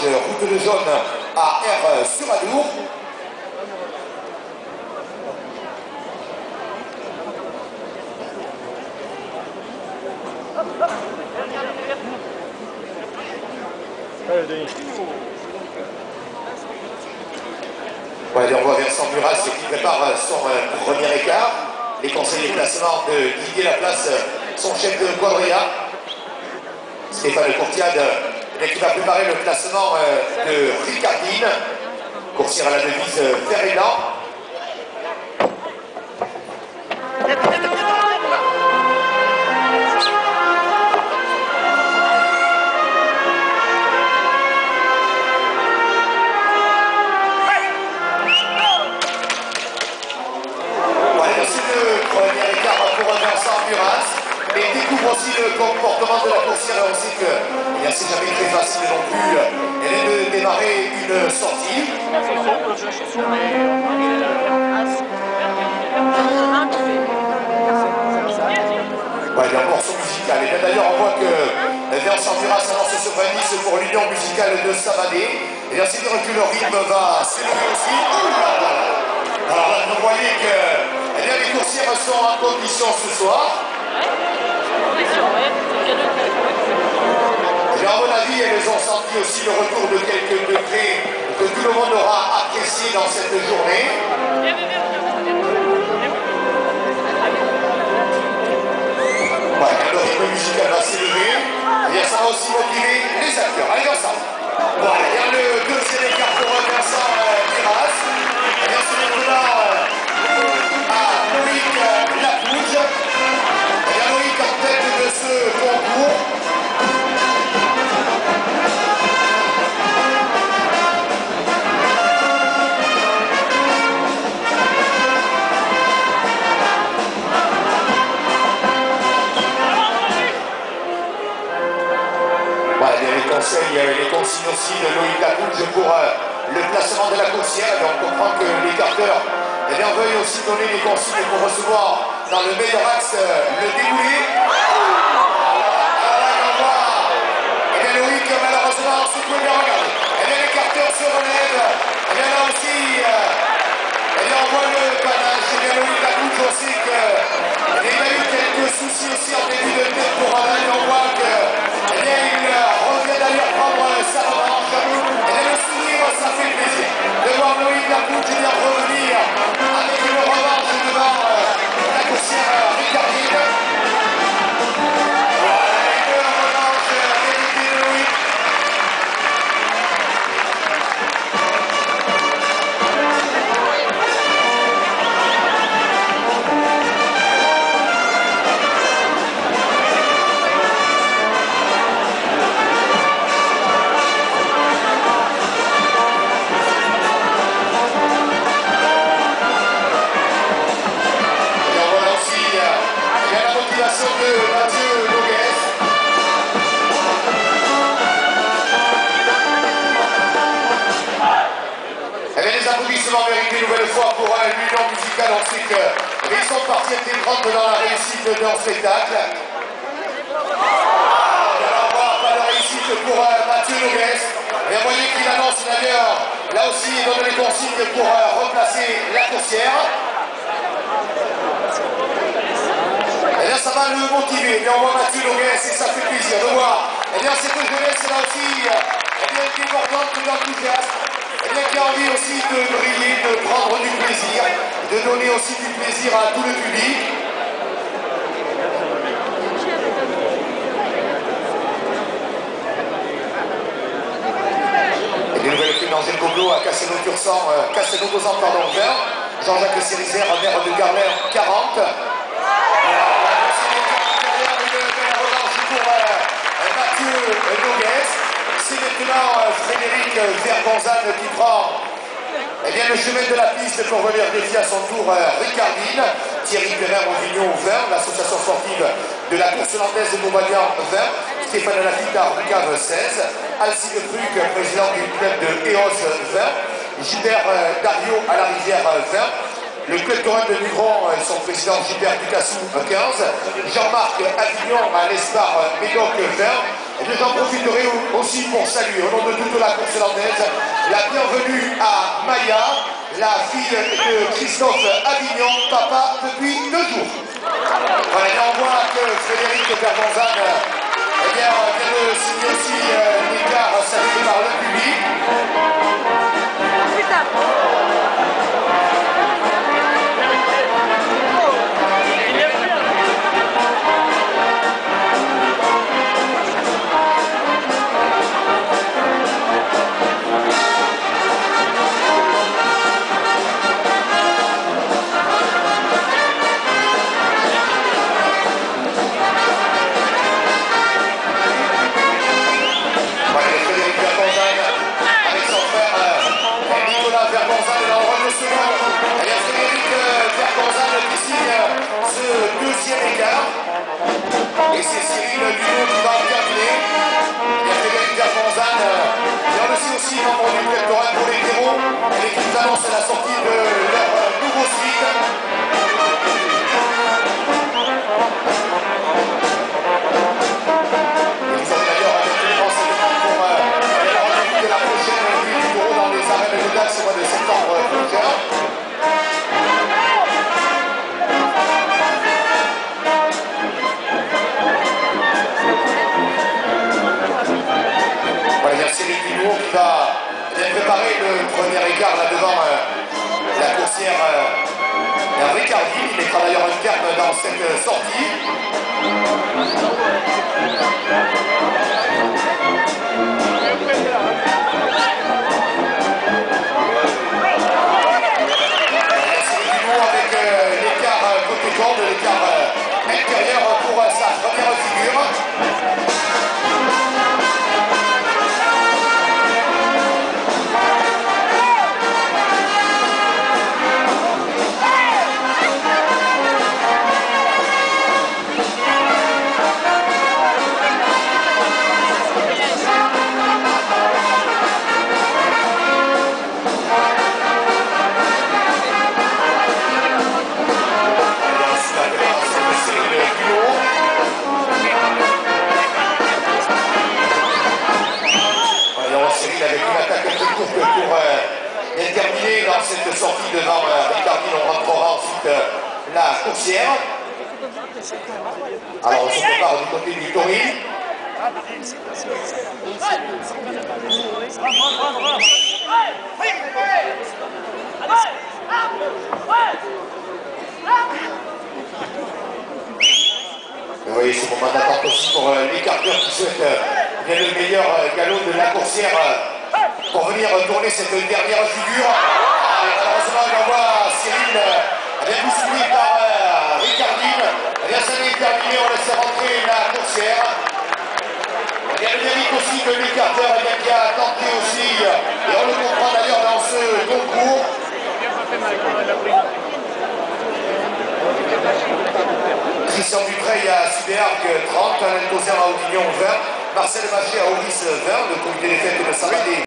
virage route de jaune à R sur Adour. Voilà, on voit Vincent Muras qui prépare son premier écart. Les conseillers de classement de Didier Laplace, son chef de quadrilla. Stéphane Courtiade qui va préparer le classement de Ricardine. Coursière à la devise vert et blanc. Et découvre aussi le comportement de la coursière. On sait que c'est jamais très facile non plus. Elle vient de démarrer une sortie. Ouais, il y a un morceau musical. Et bien d'ailleurs, on voit que Vincent Muras annonce sur Nice pour l'union musicale de Savadé. Et bien c'est dire que le rythme va s'élever aussi. Alors là, vous voyez que les coursières sont en condition ce soir. Et à mon avis, elles ont senti aussi le retour de quelques degrés que tout le monde aura apprécié dans cette journée. Ouais, le rythme musical va s'élever. Et ça va aussi motiver les acteurs. Allez, ensemble. Voilà, il y a le deuxième écart pour Vincent Muras. Et bien, c'est maintenant à Loïc Lapouge. Et bien, Loïc en tête de ce concours. Les consignes aussi de Loïc Lapouge pour le placement de la coursière. Et on comprend que les carteurs veuillent aussi donner les consignes pour recevoir dans le meilleur axe le déroulé. Alors là, on voit Loïc, malheureusement, c'est tout bien regardé. Les carteurs se relèvent. Là aussi, on voit le panache. Loïc Lapouge aussi qu'il y a eu quelques soucis aussi en début de tête pour Alain. On voit que il revient d'ailleurs prendre sa revanche. Et le sourire, ça fait plaisir de voir Loïc Lapouge revenir avec une revanche devant la coursière Ricardine. Voilà, les deux revanches méritées de Loïc. De Mathieu Noguès. Les applaudissements mérités une nouvelle fois pour l'union musicale. On sait qu'ils sont partie intégrante dans la réussite de leur spectacle. Alors, pas de réussite pour Mathieu Noguès. Et vous voyez qu'il annonce d'ailleurs, là aussi, il donne les consignes pour replacer la coursière. Et là, ça va le motiver. Et on voit Mathieu Noguès et ça fait plaisir de voir. Et bien, cette jeunesse là aussi, débordante d'enthousiasme. Et bien, qui a envie aussi de briller, de prendre du plaisir, de donner aussi du plaisir à tout le public. Et des nouvelles primes dans Goblo à Castelnau-Tursan, pardon, 20. Jean-Jacques Cérizère, maire de Garlin, 40. C'est maintenant Frédéric Vergonzane qui prend le chemin de la piste pour venir défier à son tour Ricardine. Thierry Perrin au Vignon 20, l'association sportive de la course landaise de Montbagnan 20, Stéphane Lafitte à Roucave 16, Alcide Fruc, président du club de EOS 20, Gilbert Dario à la Rivière 20, le club Corin de Mugron, son président Gilbert Ducassou 15, Jean-Marc Avignon à l'Espar Médoc 20, Et j'en profiterai aussi pour saluer, au nom de toute la course landaise, la bienvenue à Maya, la fille de Christophe Avignon, papa depuis 2 jours. Voilà, et on voit que Frédéric Bergonzane vient de signer aussi l'écart salué par le public. Et c'est Cyril Luneau qui va terminer. Il y a Frédéric Bergonzane, il y a aussi membre du club d'Orin pour les terreaux. Et l'équipe annonce la sortie de leur nouveau site. Ils ont d'ailleurs avec les renseignements pour la rendez-vous de la prochaine nuit du taureau dans les arènes de Dax au mois de septembre prochain. Cyril Luneau qui va préparer le premier écart là devant la coursière Ricardine. Il mettra d'ailleurs un terme dans cette sortie. Cyril Luneau avec l'écart côté corde, l'écart intérieur pour sa première figure. Pour terminer dans cette sortie devant Ricardine, on rentrera ensuite la coursière. Alors on se prépare du côté du Taurine. Vous voyez ce moment d'attente aussi pour l'écarteur qui souhaite bien le meilleur galop de la coursière pour venir tourner cette dernière figure. Malheureusement, on voit Cyril bien bousculé par Ricardine. Ça n'est terminé, on laisse rentrer la coursière. Il y a le mérite aussi de l'écarteur qui a tenté aussi, et on le comprend d'ailleurs dans ce concours. Christian Dutreuil à Sibéarc 30, Alain Tauzer à Auvignon 20, Marcel Maché à Auris 20, le comité des fêtes de Saint-Médée.